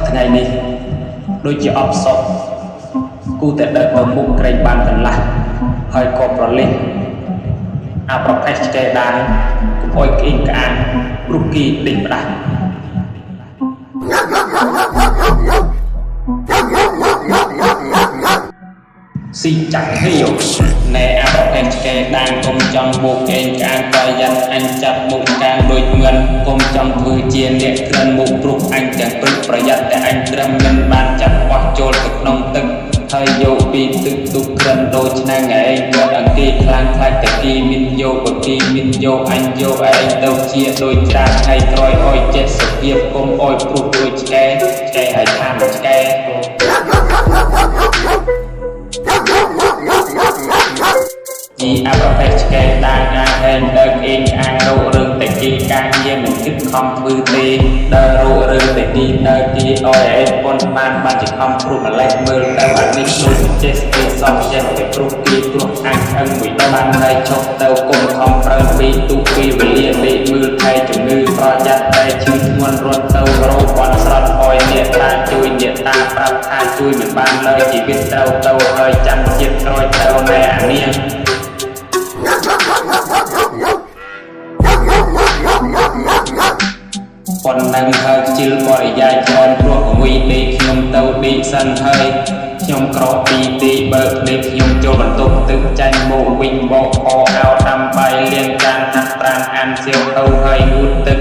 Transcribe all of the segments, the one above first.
ថ្ងៃនេះដូចជាអបសក់គូតែដើរទៅមុខក្រែងបានកន្លះហើយក៏ប្រលិះអាប្រភេទឆ្កែដានកុំអុយក្អៀងក្អាងព្រោះគីដេញផ្ដាស់ស៊ីចាក់ហៀវណែអាប្រភេទឆ្កែដាងកុំចង់បូកឯងក្អាងប្រយ័ត្នអញចាប់មុខកាងដូចងិនកុំចង់ធ្វើជាអ្នកក្រិនមុខព្រោះអញទាំងព្រឹកប្រយ័ត្នតែអញត្រឹមមិនបានចាប់បោះចូលទៅក្នុងទឹកហើយយកពីទឹកទុកក្រិនដូចឆ្នាំងឯងគាត់អង្គីខ្លាំងខ្លាចតែគីមានយកបើគីមានយកអញយកឯងទៅជាដូចច្រាសថ្ងៃក្រោយអុយចេះសុភាពកុំអុយព្រោះដូចឆ្កែហើយថាមកឆ្កែជីអប្រភេទឆ្កែដាងអាហែនដើរអេងអាងរោរឿងតែគីការងារមិនគិតខំធ្វើទេដើររោរឿងតែគីដើរគីអយឯងប៉ុនបានជាខំព្រោះម្លេះមើលទៅអានេះដូចចេះស្គីសំចេះតែព្រោះគីព្រោះអញអឹងមួយបានហើយឈប់ទៅគុំខំប្រើពីទូពីវេលាលេខមើលថែជំងឺប្រយ័ត្នតែឈឺធ្ងន់រត់ទៅរោបន់ស្រត់អយអ្នកតាជួយអ្នកតាប្រាប់ថាជួយមិនបានលើជីវិតត្រូវទៅហើយចាំជាតិក្រោយទៅណែអានាងប៉ុណ្ណឹងហើយខ្ជិលបរិយាច្រើនព្រោះអង្គុយលេខខ្ញុំទៅដេកសិនហើយខ្ញុំក្រពីទីបើកភ្នែកខ្ញុំចូលបន្ទប់ទឹកចាញ់មកវិញបោកអោអោដាំបាយលាងចានហាត់ប្រាណអានសៀវទៅហើយងូតទឹក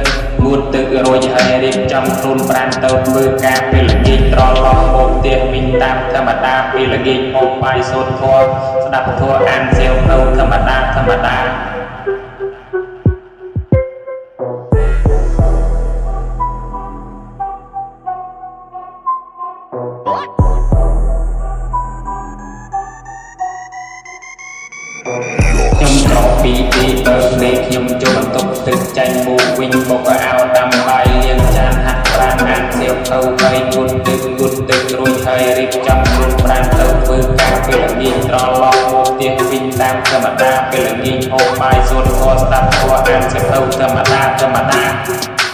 រួចហើយរៀបចំខ្លួនប្រាណទៅធ្វើការពេលល្ងាចត្រឡប់មកផ្ទះវិញតាមធម្មតាពេលល្ងាចមកបាយសូត្រធម៌ស្ដាប់ធម៌អានសៀវទៅធម្មតាខ្ញុំក្រពីទីបើកលេខខ្ញុំចូលបន្ទប់ទឹកចាញ់មកវិញបោកអោដាំបាយលាងចានហាត់ប្រាណអានសៀវទៅហើយងូតទឹករួចហើយរៀបចំខ្លួនប្រាណទៅធ្វើការពេលល្ងាចត្រឡប់មកផ្ទះវិញតាមធម្មតាពេលល្ងាចហូបបាយសូត្រធម៌ស្ដាប់ធម៌អានសៀវទៅធម្មតា